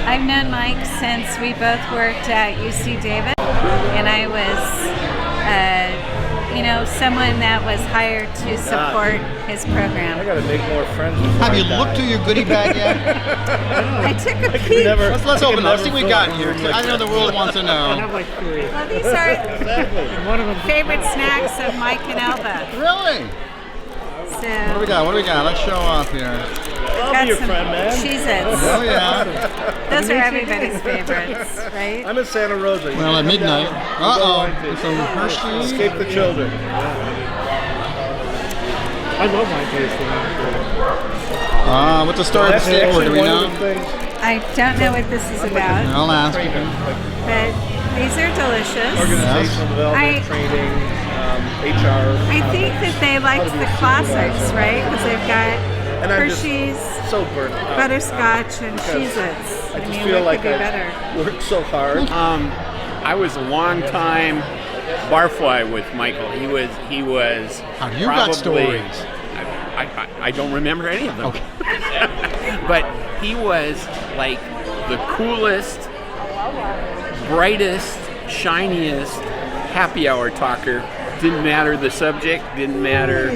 I've known Mike since we both worked at UC Davis, and I was, someone that was hired to support his program. I gotta make more friends. Have you looked through your goodie bag yet? I took a peek. Let's open up. See what we got here. I know the world wants to know. I have like 3. Well, these are One of them. favorite snacks of Mike and Elba. Really? So What do we got? What do we got? Let's show off here. I'll got be your some friend, man. Cheez-Its. Oh yeah. Those are everybody's favorites, right? I'm in Santa Rosa. Well, at midnight. Some Hershey's. Escape the children. I love my tasting. What's the story of the That's skateboard? Do we actually one know? of the things. I don't know what this is about, I'll ask you. but these are delicious. Organizational development, training, HR. I think that they liked the classics, right? Because they've got And I'm just Hershey's, so burnt out. butterscotch, and Cheez-Its. I just mean, feel what like could be I better? worked so hard. I was a long time barfly with Michael. He was. How you got stories? I don't remember any of them. Okay. But he was like the coolest, brightest, shiniest happy hour talker. Didn't matter the subject, didn't matter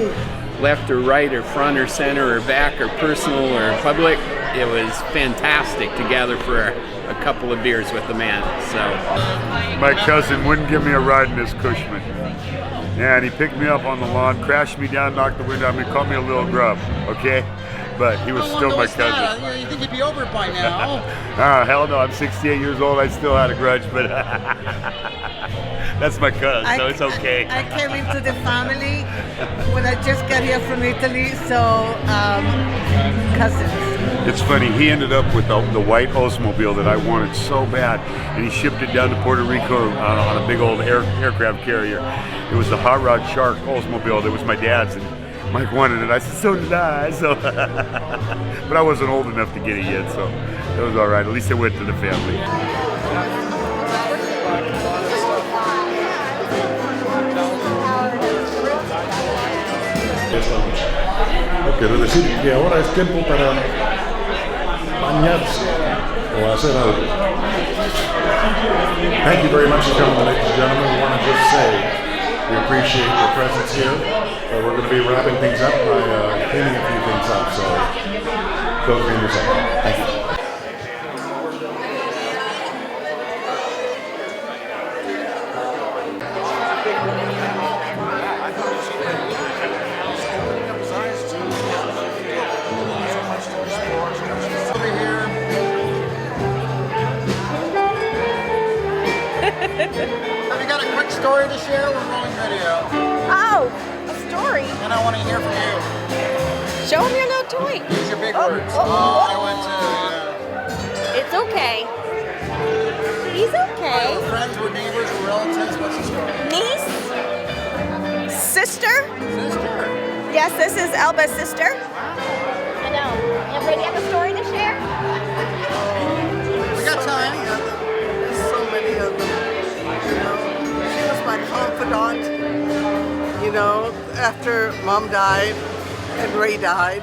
left or right or front or center or back or personal or public. It was fantastic to gather for a couple of beers with the man. So My cousin wouldn't give me a ride in his Cushman. And he picked me up on the lawn, crashed me down, knocked the window out of me, called me a little grub, okay? But he was still my cousin. You think he'd be over it by now? Hell no, I'm 68 years old, I still had a grudge, but that's my cousin, so it's okay. I came into the family when I just got here from Italy, so cousins. It's funny, he ended up with the white Oldsmobile that I wanted so bad, and he shipped it down to Puerto Rico on a big old aircraft carrier. It was the Hot Rod Shark Oldsmobile that was my dad's, and Mike wanted it. I said, so did I. So, but I wasn't old enough to get it yet, so it was all right. At least it went to the family. Quiero decir que ahora es tiempo para bañarse o hacer algo. Thank you very much for coming, ladies and gentlemen. We want to just say we appreciate your presence here. We're going to be wrapping things up by cleaning a few things up, so go clean yourself. Thank you. Have you got a quick story to share? We're rolling video. Oh, a story. And I want to hear from you. Show him your little toy. Use your big words. I went to... It's okay. He's okay. Friends were neighbors or relatives. What's the story? Niece? Sister? Sister. Yes, this is Elba's sister. I know. Everybody have a story to share? We got time. There's so many of them. You know, she was my confidant. You know, after Mom died and Ray died,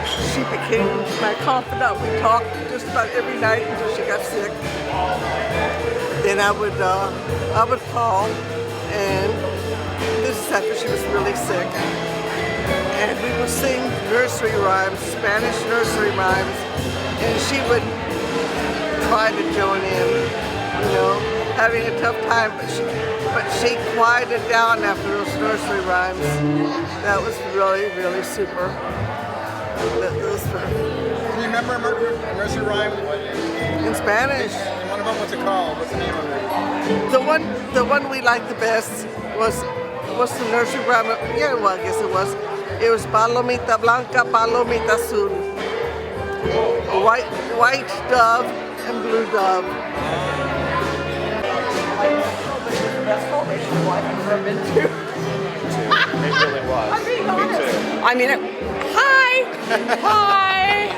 she became my confidant. We talked just about every night until she got sick. Then I would call, and this is after she was really sick. And we would sing nursery rhymes, Spanish nursery rhymes, and she would try to join in, you know, having a tough time, but she quieted down after those nursery rhymes. That was really, really super. Do you remember a nursery rhyme? In Spanish. And one of them, what's it called? What's the name of it? The one we liked the best was the nursery rhyme. Yeah, well, I guess it was. It was Palomita Blanca, Palomita Azul. White dove and blue dove. This is the best celebration of life I've ever been to. really was. I'm being honest. Me too. I mean, hi, hi,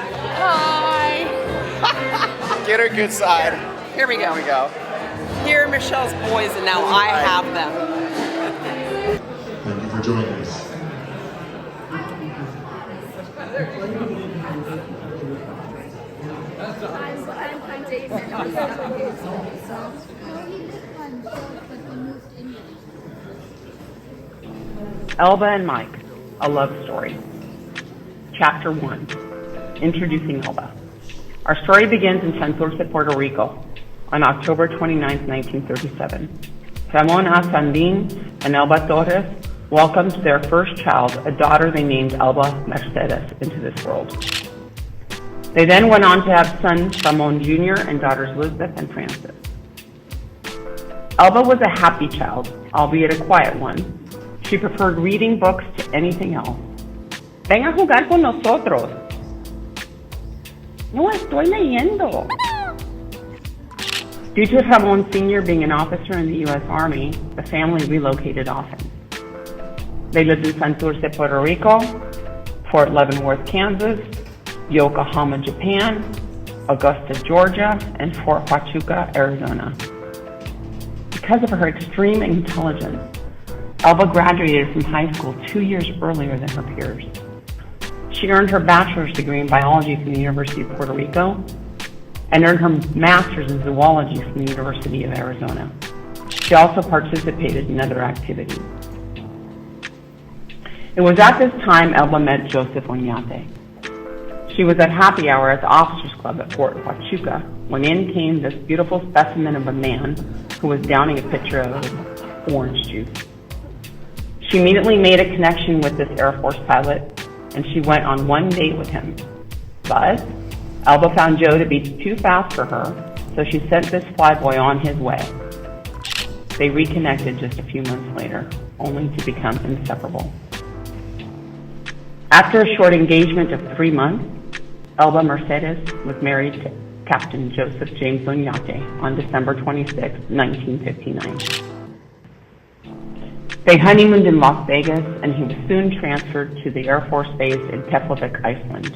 hi. Get her good side. Here we go. There we go. Here are Michelle's boys, and now I have them. Thank you for joining us. Elba and Mike, a love story. Chapter 1, Introducing Elba. Our story begins in Santurce, Puerto Rico, on October 29, 1937. Ramon Asandin and Elba Torres welcomed their first child, a daughter they named Elba Mercedes, into this world. They then went on to have sons Ramon Jr. and daughters Elizabeth and Frances. Elba was a happy child, albeit a quiet one. She preferred reading books to anything else. Ven a jugar con nosotros. No estoy leyendo. Due to Ramon Sr. being an officer in the U.S. Army, the family relocated often. They lived in Santurce, Puerto Rico, Fort Leavenworth, Kansas, Yokohama, Japan, Augusta, Georgia, and Fort Huachuca, Arizona. Because of her extreme intelligence, Elba graduated from high school 2 years earlier than her peers. She earned her bachelor's degree in biology from the University of Puerto Rico and earned her master's in zoology from the University of Arizona. She also participated in other activities. It was at this time Elba met Joseph Oñate. She was at happy hour at the Officers Club at Fort Huachuca when in came this beautiful specimen of a man who was downing a pitcher of orange juice. She immediately made a connection with this Air Force pilot, and she went on one date with him. But Elba found Joe to be too fast for her, so she sent this flyboy on his way. They reconnected just a few months later, only to become inseparable. After a short engagement of 3 months, Elba Mercedes was married to Captain Joseph James Oñate on December 26, 1959. They honeymooned in Las Vegas, and he was soon transferred to the Air Force Base in Keflavik, Iceland.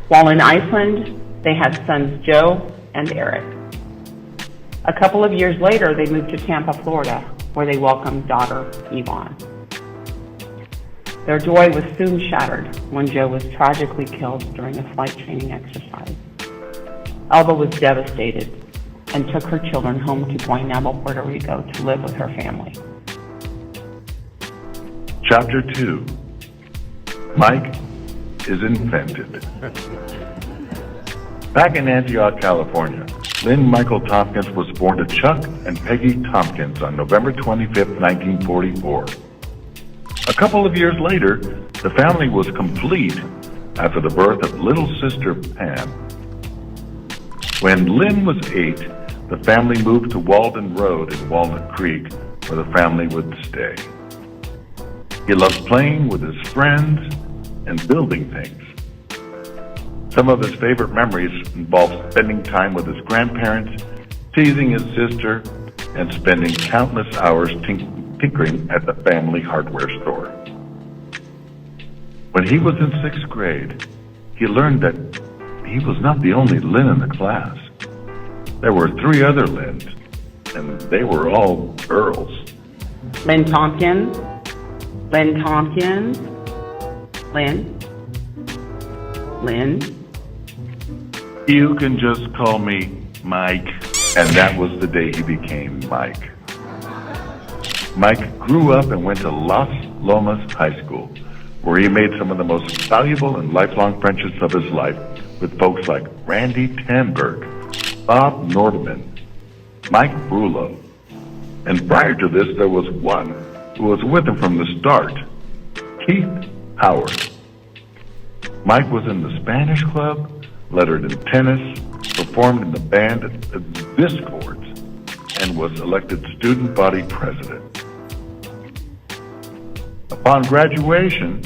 While in Iceland, they had sons Joe and Eric. A couple of years later, they moved to Tampa, Florida, where they welcomed daughter Yvonne. Their joy was soon shattered when Joe was tragically killed during a flight training exercise. Elba was devastated and took her children home to Guaynabo, Puerto Rico to live with her family. Chapter 2, Mike is invented. Back in Antioch, California, Lynn Michael Tompkins was born to Chuck and Peggy Tompkins on November 25, 1944. A couple of years later, the family was complete after the birth of little sister Pam. When Lynn was 8, the family moved to Walden Road in Walnut Creek, where the family would stay. He loved playing with his friends and building things. Some of his favorite memories involved spending time with his grandparents, teasing his sister, and spending countless hours tinkering at the family hardware store. When he was in 6th grade, he learned that he was not the only Lynn in the class. There were 3 other Lyns, and they were all girls. Lynn Tompkins, Lynn Tompkins, Lynn. You can just call me Mike. And that was the day he became Mike. Mike grew up and went to Las Lomas High School, where he made some of the most valuable and lifelong friendships of his life with folks like Randy Tamberg, Bob Nordeman, Mike Brulo. And prior to this, there was one who was with him from the start, Keith Howard. Mike was in the Spanish Club, lettered in tennis, performed in the band at the Discords, and was elected student body president. Upon graduation,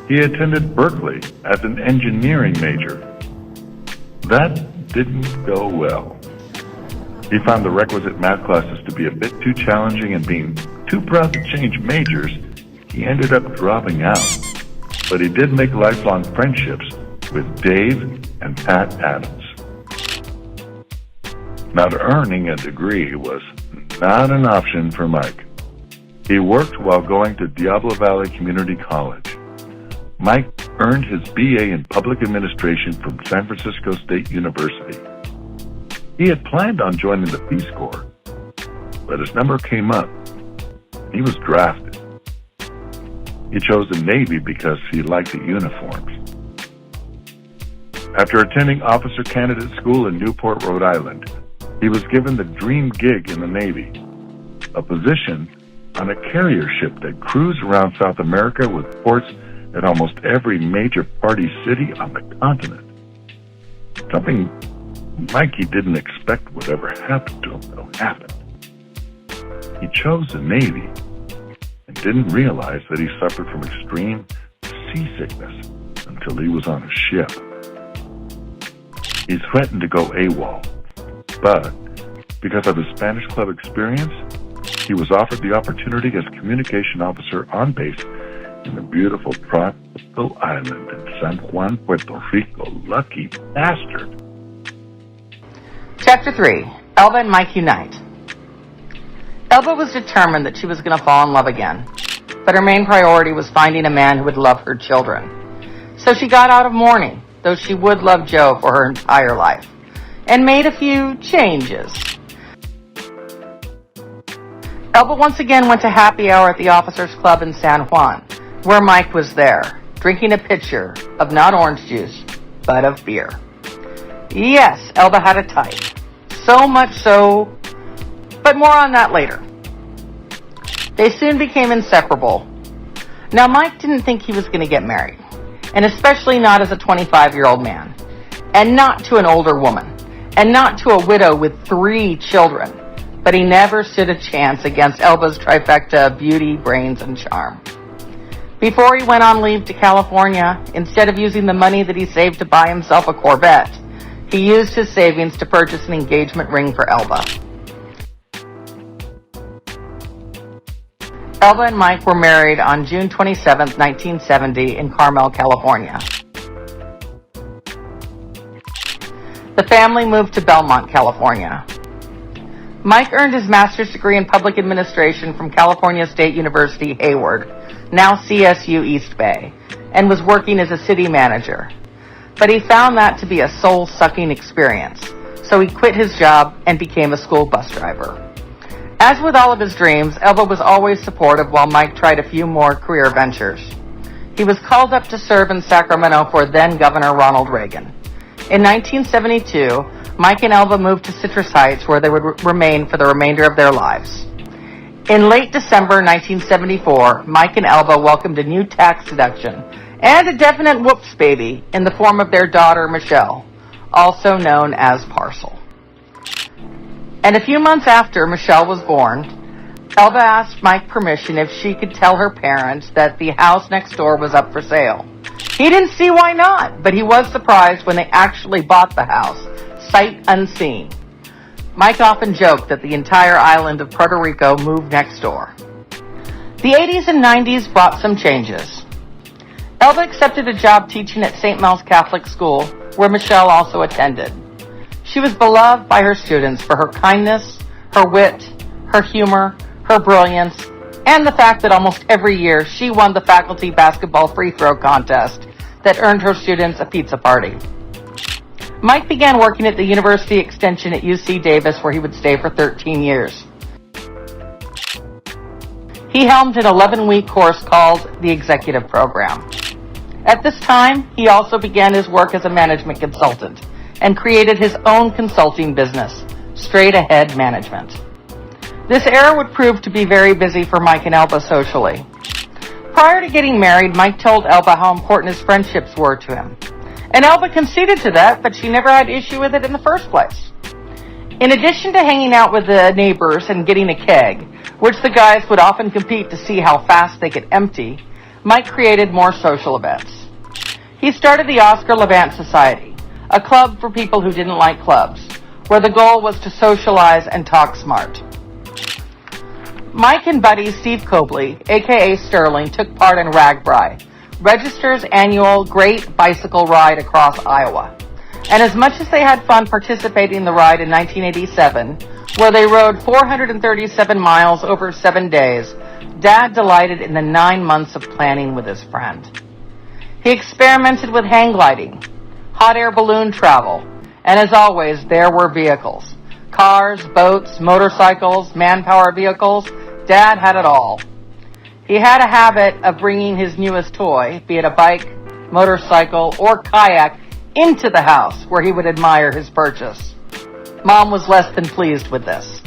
he attended Berkeley as an engineering major. That didn't go well. He found the requisite math classes to be a bit too challenging, and being too proud to change majors, he he ended up dropping out, but he did make lifelong friendships with Dave and Pat Adams. Not earning a degree was not an option for Mike. He worked while going to Diablo Valley Community College. Mike earned his BA in Public Administration from San Francisco State University. He had planned on joining the Peace Corps, but his number came up. He was drafted. He chose the Navy because he liked the uniforms. After attending Officer Candidate School in Newport, Rhode Island, he was given the dream gig in the Navy, a position on a carrier ship that cruised around South America with ports at almost every major party city on the continent. Something Mikey didn't expect would ever happen to him, though, happened. He chose the Navy and didn't realize that he suffered from extreme seasickness until he was on a ship. He threatened to go AWOL, but because of his Spanish Club experience, he was offered the opportunity as communication officer on base in the beautiful tropical island in San Juan, Puerto Rico. Lucky bastard. Chapter 3. Elba and Mike Unite. Elba was determined that she was going to fall in love again, but her main priority was finding a man who would love her children. So she got out of mourning, though she would love Joe for her entire life, and made a few changes. Elba once again went to happy hour at the Officers Club in San Juan, where Mike was there, drinking a pitcher of not orange juice, but of beer. Yes, Elba had a type. So much so, but more on that later. They soon became inseparable. Now, Mike didn't think he was going to get married, and especially not as a 25-year-old man, and not to an older woman, and not to a widow with 3 children, but he never stood a chance against Elba's trifecta of beauty, brains, and charm. Before he went on leave to California, instead of using the money that he saved to buy himself a Corvette, he used his savings to purchase an engagement ring for Elba. Elba and Mike were married on June 27, 1970 in Carmel, California. The family moved to Belmont, California. Mike earned his master's degree in public administration from California State University, Hayward, now CSU East Bay, and was working as a city manager. But he found that to be a soul-sucking experience, so he quit his job and became a school bus driver. As with all of his dreams, Elba was always supportive while Mike tried a few more career ventures. He was called up to serve in Sacramento for then-Governor Ronald Reagan. In 1972, Mike and Elba moved to Citrus Heights, where they would remain for the remainder of their lives. In late December 1974, Mike and Elba welcomed a new tax deduction and a definite whoops baby in the form of their daughter, Michelle, also known as Parcel. And a few months after Michelle was born, Elba asked Mike permission if she could tell her parents that the house next door was up for sale. He didn't see why not, but he was surprised when they actually bought the house, sight unseen. Mike often joked that the entire island of Puerto Rico moved next door. The 80s and 90s brought some changes. Elba accepted a job teaching at St. Mel's Catholic School, where Michelle also attended. She was beloved by her students for her kindness, her wit, her humor, her brilliance, and the fact that almost every year she won the faculty basketball free throw contest that earned her students a pizza party. Mike began working at the University Extension at UC Davis, where he would stay for 13 years. He helmed an 11-week course called the Executive Program. At this time, he also began his work as a management consultant and created his own consulting business, Straight Ahead Management. This era would prove to be very busy for Mike and Elba socially. Prior to getting married, Mike told Elba how important his friendships were to him. And Elba conceded to that, but she never had issue with it in the first place. In addition to hanging out with the neighbors and getting a keg, which the guys would often compete to see how fast they could empty, Mike created more social events. He started the Oscar Levant Society, a club for people who didn't like clubs, where the goal was to socialize and talk smart. Mike and buddy Steve Cobley, aka Sterling, took part in RAGBRAI, Register's annual Great Bicycle Ride across Iowa. And as much as they had fun participating in the ride in 1987, where they rode 437 miles over 7 days, Dad delighted in the 9 months of planning with his friend. He experimented with hang gliding, hot air balloon travel, and as always, there were vehicles. Cars, boats, motorcycles, manpower vehicles. Dad had it all. He had a habit of bringing his newest toy, be it a bike, motorcycle, or kayak, into the house where he would admire his purchase. Mom was less than pleased with this.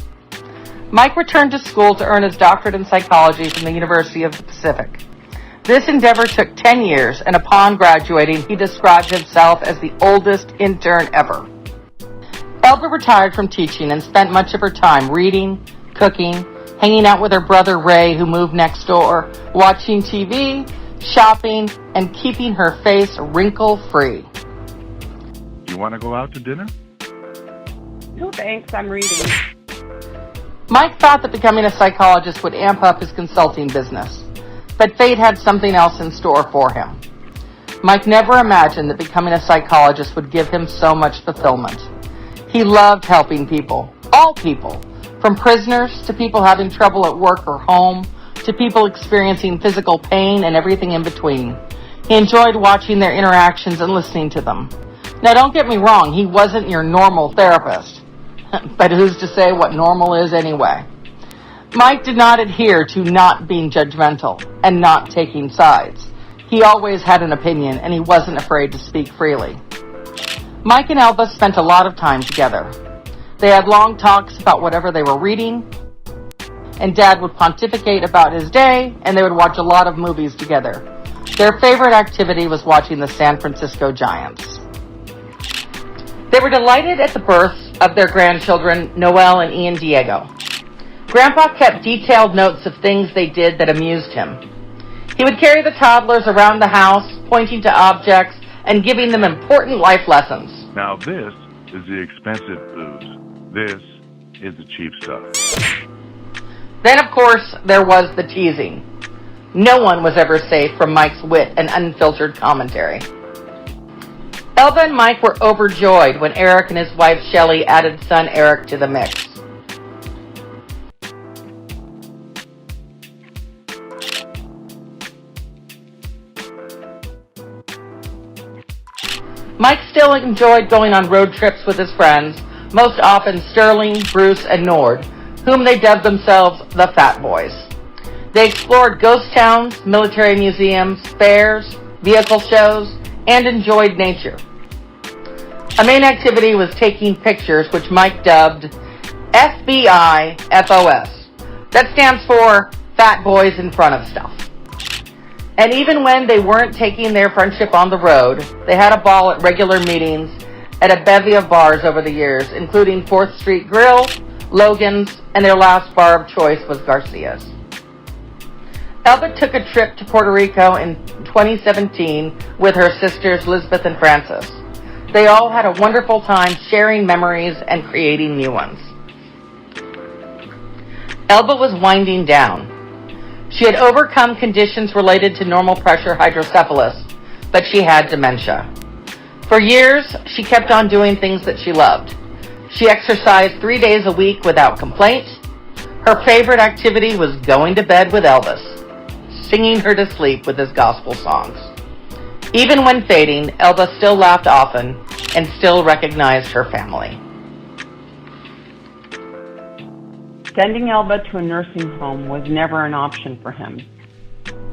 Mike returned to school to earn his doctorate in psychology from the University of the Pacific. This endeavor took 10 years, and upon graduating, he described himself as the oldest intern ever. Elba retired from teaching and spent much of her time reading, cooking, hanging out with her brother Ray, who moved next door, watching TV, shopping, and keeping her face wrinkle-free. You want to go out to dinner? No thanks, I'm reading. Mike thought that becoming a psychologist would amp up his consulting business, but fate had something else in store for him. Mike never imagined that becoming a psychologist would give him so much fulfillment. He loved helping people, all people, from prisoners to people having trouble at work or home, to people experiencing physical pain and everything in between. He enjoyed watching their interactions and listening to them. Now, don't get me wrong, he wasn't your normal therapist. But who's to say what normal is anyway? Mike did not adhere to not being judgmental and not taking sides. He always had an opinion, and he wasn't afraid to speak freely. Mike and Elba spent a lot of time together. They had long talks about whatever they were reading, and Dad would pontificate about his day, and they would watch a lot of movies together. Their favorite activity was watching the San Francisco Giants. They were delighted at the birth of their grandchildren, Noel and Ian Diego. Grandpa kept detailed notes of things they did that amused him. He would carry the toddlers around the house, pointing to objects and giving them important life lessons. Now this is the expensive booze. This is the cheap stuff. Then, of course, there was the teasing. No one was ever safe from Mike's wit and unfiltered commentary. Elba and Mike were overjoyed when Eric and his wife Shelley added son Eric to the mix. Mike still enjoyed going on road trips with his friends, most often Sterling, Bruce, and Nord, whom they dubbed themselves the Fat Boys. They explored ghost towns, military museums, fairs, vehicle shows, and enjoyed nature. A main activity was taking pictures, which Mike dubbed FBI FOS. That stands for Fat Boys in Front of Stuff. And even when they weren't taking their friendship on the road, they had a ball at regular meetings at a bevy of bars over the years, including 4th Street Grill, Logan's, and their last bar of choice was Garcia's. Elba took a trip to Puerto Rico in 2017 with her sisters Elizabeth and Frances. They all had a wonderful time sharing memories and creating new ones. Elba was winding down. She had overcome conditions related to normal pressure hydrocephalus, but she had dementia. For years, she kept on doing things that she loved. She exercised 3 days a week without complaint. Her favorite activity was going to bed with Elvis, singing her to sleep with his gospel songs. Even when fading, Elba still laughed often and still recognized her family. Sending Elba to a nursing home was never an option for him.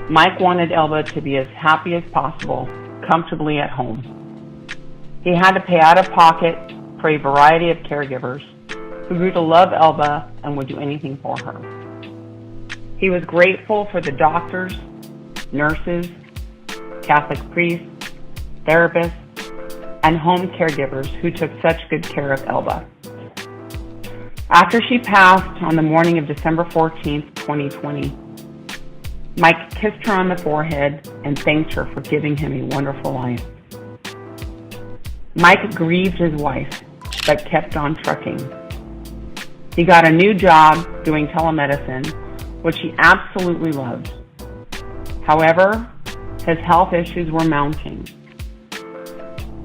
Mike wanted Elba to be as happy as possible, comfortably at home. He had to pay out of pocket for a variety of caregivers who grew to love Elba and would do anything for her. He was grateful for the doctors, nurses, Catholic priests, therapists, and home caregivers who took such good care of Elba. After she passed on the morning of December 14th, 2020, Mike kissed her on the forehead and thanked her for giving him a wonderful life. Mike grieved his wife, but kept on trucking. He got a new job doing telemedicine which he absolutely loved. However, his health issues were mounting.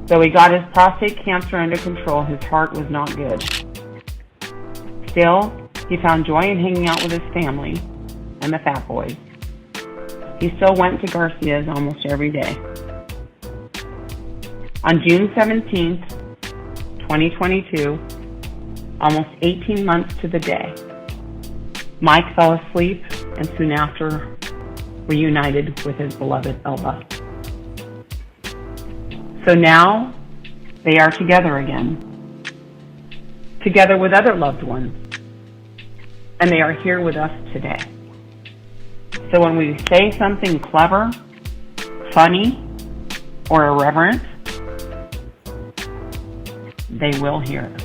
Though he got his prostate cancer under control, his heart was not good. Still, he found joy in hanging out with his family and the Fat Boys. He still went to Garcia's almost every day. On June 17th, 2022, almost 18 months to the day, Mike fell asleep and soon after reunited with his beloved Elba. So now they are together again, together with other loved ones, and they are here with us today. So when we say something clever, funny, or irreverent, they will hear us.